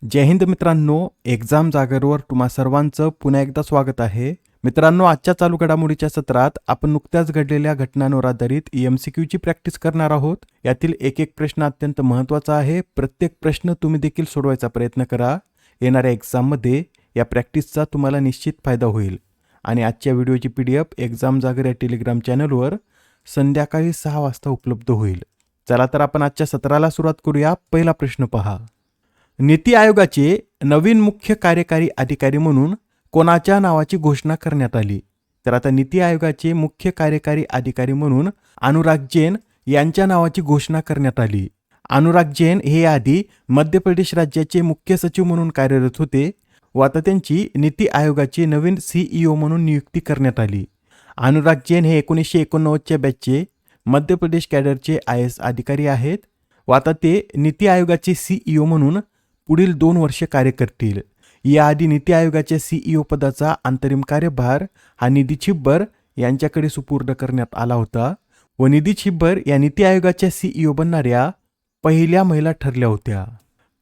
जय हिंद मित्रांनो, एक्झाम जागरवर तुम्हा सर्वांचं पुन्हा एकदा स्वागत आहे. मित्रांनो, आजच्या चालू घडामोडीच्या सत्रात आपण नुकत्याच घडलेल्या घटनांवर आधारित MCQ ची प्रॅक्टिस करणार आहोत. यातील एक एक प्रश्न अत्यंत महत्त्वाचा आहे. प्रत्येक प्रश्न तुम्ही देखील सोडवायचा प्रयत्न करा. येणाऱ्या एक्झाममध्ये या प्रॅक्टिसचा तुम्हाला निश्चित फायदा होईल. आणि आजच्या व्हिडिओची PDF एक्झाम जागर या टेलिग्राम चॅनलवर संध्याकाळी 6 वाजता उपलब्ध होईल. चला तर आपण आजच्या सत्राला सुरुवात करूया. पहिला प्रश्न पहा. नीती आयोगाचे नवीन मुख्य कार्यकारी अधिकारी म्हणून कोणाच्या नावाची घोषणा करण्यात आली? तर आता नीती आयोगाचे मुख्य कार्यकारी अधिकारी म्हणून अनुराग जैन यांच्या नावाची घोषणा करण्यात आली. अनुराग जैन हे आधी मध्य प्रदेश राज्याचे मुख्य सचिव म्हणून कार्यरत होते व आता त्यांची नीती आयोगाचे नवीन CEO म्हणून नियुक्ती करण्यात आली. अनुराग जैन हे 1989च्या बॅचचे मध्य प्रदेश कॅडरचे IAS अधिकारी आहेत व आता ते नीती आयोगाचे CEO म्हणून पुढील 2 वर्षे कार्य करतील. याआधी नीती आयोगाच्या CEO पदाचा अंतरिम कार्यभार हा निधी छिब्बर यांच्याकडे सुपूर्द करण्यात आला होता व निधी छिब्बर या नीती आयोगाच्या CEO बनणाऱ्या पहिल्या महिला ठरल्या होत्या.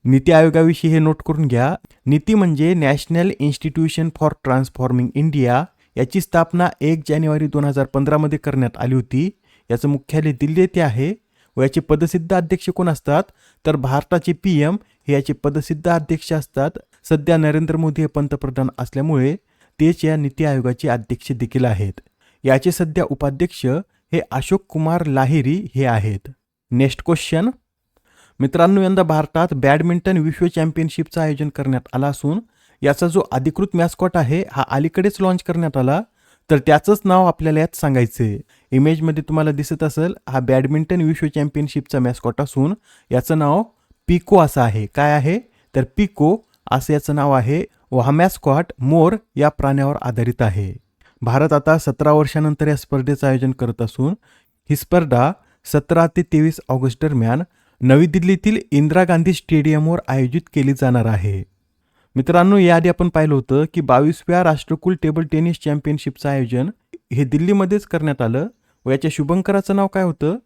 नीती आयोगाविषयी हे नोट करून घ्या. नीती म्हणजे national institution for transforming India. याची स्थापना 1 जानेवारी 2015 मध्ये करण्यात आली होती. याचं मुख्यालय दिल्ली येथे आहे व याचे पदसिद्ध अध्यक्ष कोण असतात? तर भारताचे PM हे याचे पदसिद्ध अध्यक्ष असतात. सध्या नरेंद्र मोदी हे पंतप्रधान असल्यामुळे तेच या नीती आयोगाचे अध्यक्ष देखील आहेत. याचे सध्या उपाध्यक्ष हे अशोक कुमार लाहिरी हे आहेत. Next question. मित्रांनो, यंदा भारतात बॅडमिंटन विश्व चॅम्पियनशिपचं आयोजन करण्यात आलं असून याचा जो अधिकृत मॅस्कॉट आहे हा अलीकडेच लॉन्च करण्यात आला. तर त्याचंच नाव आपल्याला यात सांगायचं. इमेजमध्ये तुम्हाला दिसत असेल हा बॅडमिंटन विश्व चॅम्पियनशिपचा मॅस्कॉट असून याचं नाव पिको असं आहे. काय आहे? तर पिको असं याचं नाव आहे व हा मॅस्कॉट मोर या प्राण्यावर आधारित आहे. भारत आता 17 वर्षानंतर या स्पर्धेचं आयोजन करत असून ही स्पर्धा 17 ते 23 ऑगस्ट दरम्यान नवी दिल्लीतील इंदिरा गांधी स्टेडियमवर आयोजित केली जाणार आहे. मित्रांनो, याआधी आपण पाहिलं होतं की 22व्या राष्ट्रकुल टेबल टेनिस चॅम्पियनशिपचं आयोजन हे दिल्लीमध्येच करण्यात आलं व याच्या शुभंकराचं नाव काय होतं?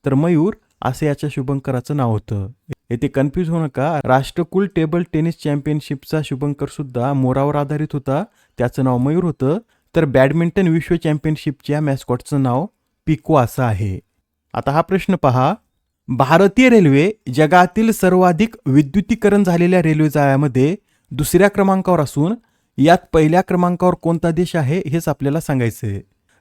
तर मयूर असं याच्या शुभंकराचं नाव होतं. येथे कन्फ्यूज होऊ नका. राष्ट्रकुल टेबल टेनिस चॅम्पियनशिपचा शुभंकर सुद्धा मोरावर आधारित होता. त्याचं नाव मयूर होतं. तर बॅडमिंटन विश्व चॅम्पियनशिपच्या मॅस्कॉटचं नाव पिको असं आहे. आता हा प्रश्न पहा. भारतीय रेल्वे जगातील सर्वाधिक विद्युतीकरण झालेल्या रेल्वे जाळ्यामध्ये दुसऱ्या क्रमांकावर असून यात पहिल्या क्रमांकावर कोणता देश आहे हेच आपल्याला सांगायचं आहे.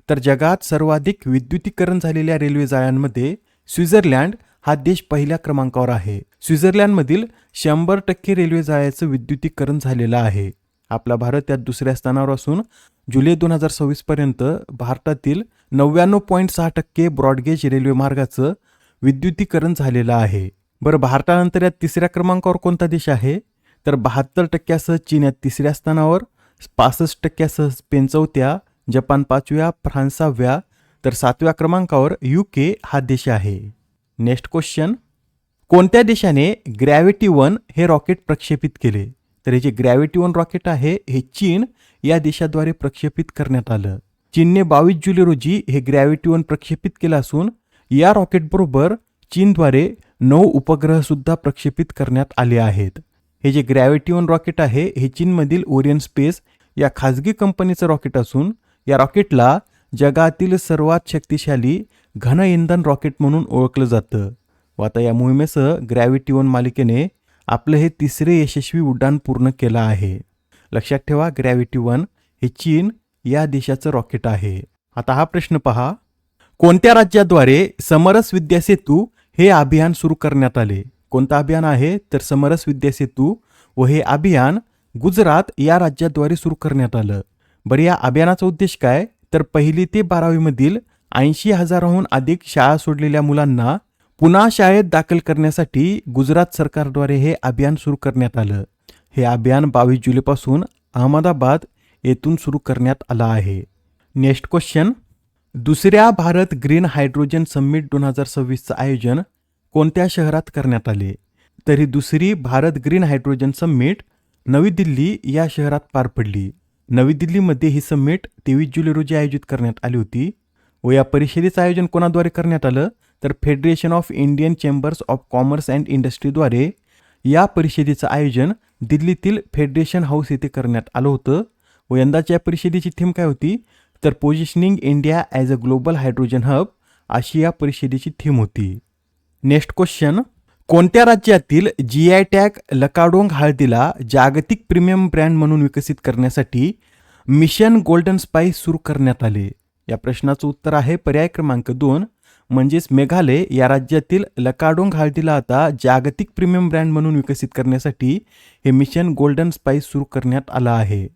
तर जगात सर्वाधिक विद्युतीकरण झालेल्या रेल्वे जाळ्यांमध्ये स्वित्झर्लंड हा देश पहिल्या क्रमांकावर आहे. स्वित्झर्लंडमधील 100% रेल्वे जाळ्याचं विद्युतीकरण झालेलं आहे. आपला भारत त्यात दुसऱ्या स्थानावर असून जुलै 2026 पर्यंत भारतातील 99.6% ब्रॉडगेज रेल्वे मार्गाचं विद्युतीकरण झालेलं आहे. बरं, भारतानंतर यात तिसऱ्या क्रमांकावर कोणता देश आहे? तर 72%सह चीन यात तिसऱ्या स्थानावर, 65%सह स्पेन चौथ्या, जपान 5व्या, फ्रान्स 6व्या, तर 7व्या क्रमांकावर UK हा देश आहे. Next question. कोणत्या देशाने ग्रॅव्हिटी 1 हे रॉकेट प्रक्षेपित केले? तर हे जे ग्रॅव्हिटी 1 रॉकेट आहे हे चीन या देशाद्वारे प्रक्षेपित करण्यात आलं. चीनने 22 जुलै रोजी हे ग्रॅव्हिटी 1 प्रक्षेपित केलं असून या रॉकेटबरोबर चीनद्वारे 9 उपग्रह सुद्धा प्रक्षेपित करण्यात आले आहेत. हे जे ग्रॅव्हिटी 1 रॉकेट आहे हे चीनमधील ओरियन स्पेस या खाजगी कंपनीचं रॉकेट असून या रॉकेटला जगातील सर्वात शक्तिशाली घन इंधन रॉकेट म्हणून ओळखलं जातं. व आता या मोहिमेसह ग्रॅव्हिटी 1 मालिकेने आपलं हे तिसरे यशस्वी उड्डाण पूर्ण केलं आहे. लक्षात ठेवा, ग्रॅव्हिटी 1 हे चीन या देशाचं रॉकेट आहे. आता हा प्रश्न पहा. कोणत्या राज्याद्वारे समरस विद्या सेतू हे अभियान सुरू करण्यात आले? कोणतं अभियान आहे? तर समरस विद्या सेतू व हे अभियान गुजरात या राज्याद्वारे सुरू करण्यात आलं. बरं, या अभियानाचा उद्देश काय? तर 1ली ते 12वी मधील 80,000हून अधिक शाळा सोडलेल्या मुलांना पुन्हा शाळेत दाखल करण्यासाठी गुजरात सरकारद्वारे हे अभियान सुरू करण्यात आलं. हे अभियान 22 जुलैपासून अहमदाबाद येथून सुरू करण्यात आलं आहे. Next question. दुसऱ्या भारत ग्रीन हायड्रोजन समिट 2026चं आयोजन कोणत्या शहरात करण्यात आले? तर ही दुसरी भारत ग्रीन हायड्रोजन समिट नवी दिल्ली या शहरात पार पडली. नवी दिल्लीमध्ये ही समिट 23 जुलै रोजी आयोजित करण्यात आली होती व या परिषदेचं आयोजन कोणाद्वारे करण्यात आलं? तर Federation of Indian Chambers of Commerce and इंडस्ट्रीद्वारे या परिषदेचं आयोजन दिल्लीतील फेडरेशन हाऊस येथे करण्यात आलं होतं व यंदाच्या या परिषदेची थीम काय होती तर positioning India as a global hydrogen hub अशी या परिषदेची थीम होती. नेक्स्ट क्वेश्चन, कोणत्या राज्यातील GI टॅग लकाडोंग हळदीला जागतिक प्रीमियम ब्रँड म्हणून विकसित करण्यासाठी मिशन गोल्डन स्पाइस सुरू करण्यात आले? या प्रश्नाचं उत्तर आहे पर्याय क्रमांक 2 म्हणजेच मेघालय या राज्यातील लकाडोंग हळदीला आता जागतिक प्रीमियम ब्रँड म्हणून विकसित करण्यासाठी हे मिशन गोल्डन स्पाइस सुरू करण्यात आलं आहे.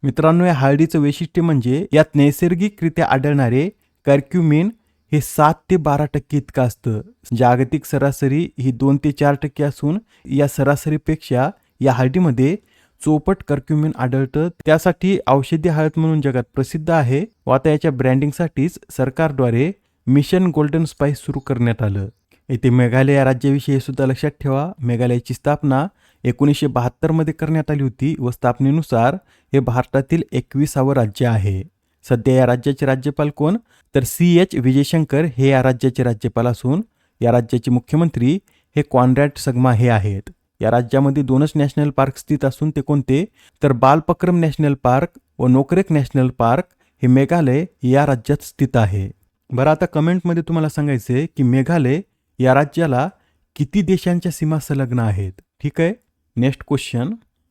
मित्रांनो, या हळदीचं वैशिष्ट्य म्हणजे यात नैसर्गिकरित्या आढळणारे कर्क्युमिन हे 7 ते 12% इतकं असतं. जागतिक सरासरी ही 2 ते 4% असून या सरासरीपेक्षा या हळदीमध्ये चौपट कर्क्युमिन आढळतं. त्यासाठी औषधी हळद म्हणून जगात प्रसिद्ध आहे व आता याच्या ब्रँडिंगसाठीच सरकारद्वारे मिशन गोल्डन स्पाइस सुरू करण्यात आलं. येथे मेघालय या राज्याविषयी सुद्धा लक्षात ठेवा, मेघालयाची स्थापना 1972 मध्ये करण्यात आली होती व स्थापनेनुसार हे भारतातील 21वे राज्य आहे. सध्या या राज्याचे राज्यपाल कोण तर CH विजयशंकर हे या राज्याचे राज्यपाल असून या राज्याचे मुख्यमंत्री हे कॉन्रॅड संगमा हे आहेत. या राज्यामध्ये 2च नॅशनल पार्क स्थित असून ते कोणते तर बालपक्रम नॅशनल पार्क व नोकरेक नॅशनल पार्क हे मेघालय या राज्यात स्थित आहे. बरं, आता कमेंटमध्ये तुम्हाला सांगायचे की मेघालय या राज्याला किती देशांच्या सीमा संलग्न आहेत. ठीक आहे. Next question,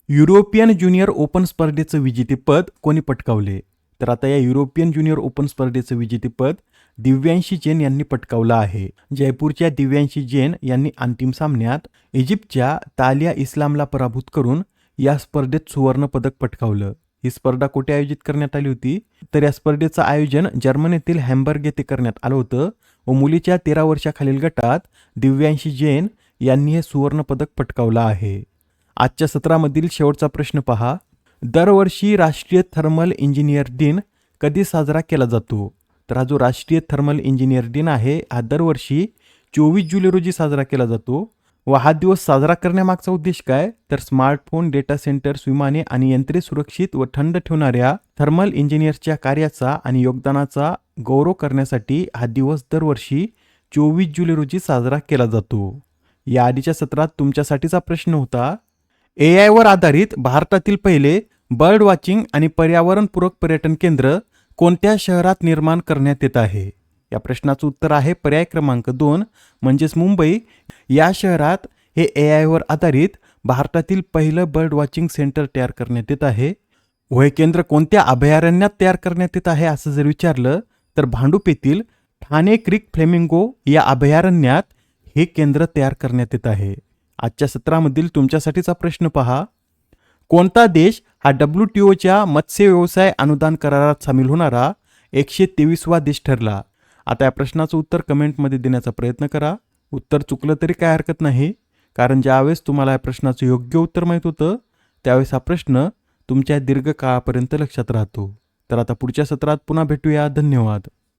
European junior open स्पर्धेचं विजेतेपद कोणी पटकावले? तर आता या युरोपियन ज्युनियर ओपन स्पर्धेचं विजेतेपद दिव्यांशी जैन यांनी पटकावलं आहे. जयपूरच्या दिव्यांशी जैन यांनी अंतिम सामन्यात इजिप्तच्या तालिया इस्लामला पराभूत करून या स्पर्धेत सुवर्ण पदक पटकावलं. ही स्पर्धा कुठे आयोजित करण्यात आली होती तर या स्पर्धेचं आयोजन जर्मनीतील हॅम्बर्ग येथे करण्यात आलं होतं व मुलीच्या 13 वर्षाखालील गटात दिव्यांशी जैन यांनी हे सुवर्ण पदक पटकावलं आहे. आजच्या सत्रामधील शेवटचा प्रश्न पहा, दरवर्षी राष्ट्रीय थर्मल इंजिनियर दिन कधी साजरा केला जातो? तर हा जो राष्ट्रीय थर्मल इंजिनियर दिन आहे हा दरवर्षी 24 जुलै रोजी साजरा केला जातो व हा दिवस साजरा करण्यामागचा उद्देश काय तर स्मार्टफोन, डेटा सेंटर्स, विमाने आणि यंत्रे सुरक्षित व थंड ठेवणाऱ्या थर्मल इंजिनियरच्या कार्याचा आणि योगदानाचा गौरव करण्यासाठी हा दिवस दरवर्षी 24 जुलै रोजी साजरा केला जातो. या आधीच्या सत्रात तुमच्यासाठीचा प्रश्न होता, AI वर आधारित भारतातील पहिले बर्ड वॉचिंग आणि पर्यावरणपूरक पर्यटन केंद्र कोणत्या शहरात निर्माण करण्यात येत आहे? या प्रश्नाचं उत्तर आहे पर्याय क्रमांक 2 म्हणजेच मुंबई या शहरात हे AI वर आधारित भारतातील पहिलं बर्ड वॉचिंग सेंटर तयार करण्यात येत आहे. व हे केंद्र कोणत्या अभयारण्यात तयार करण्यात येत आहे असं जर विचारलं तर भांडूप येथील ठाणे क्रीक फ्लेमिंगो या अभयारण्यात हे केंद्र तयार करण्यात येत आहे. आजच्या सत्रामधील तुमच्यासाठीचा प्रश्न पहा, कोणता देश हा WTOच्या मत्स्य व्यवसाय अनुदान करारात सामील होणारा 123वा देश ठरला? आता या प्रश्नाचं उत्तर कमेंटमध्ये देण्याचा प्रयत्न करा. उत्तर चुकलं तरी काय हरकत नाही, कारण ज्यावेळेस तुम्हाला या प्रश्नाचं योग्य उत्तर माहीत होतं त्यावेळेस हा प्रश्न तुमच्या दीर्घकाळापर्यंत लक्षात राहतो. तर आता पुढच्या सत्रात पुन्हा भेटूया. धन्यवाद.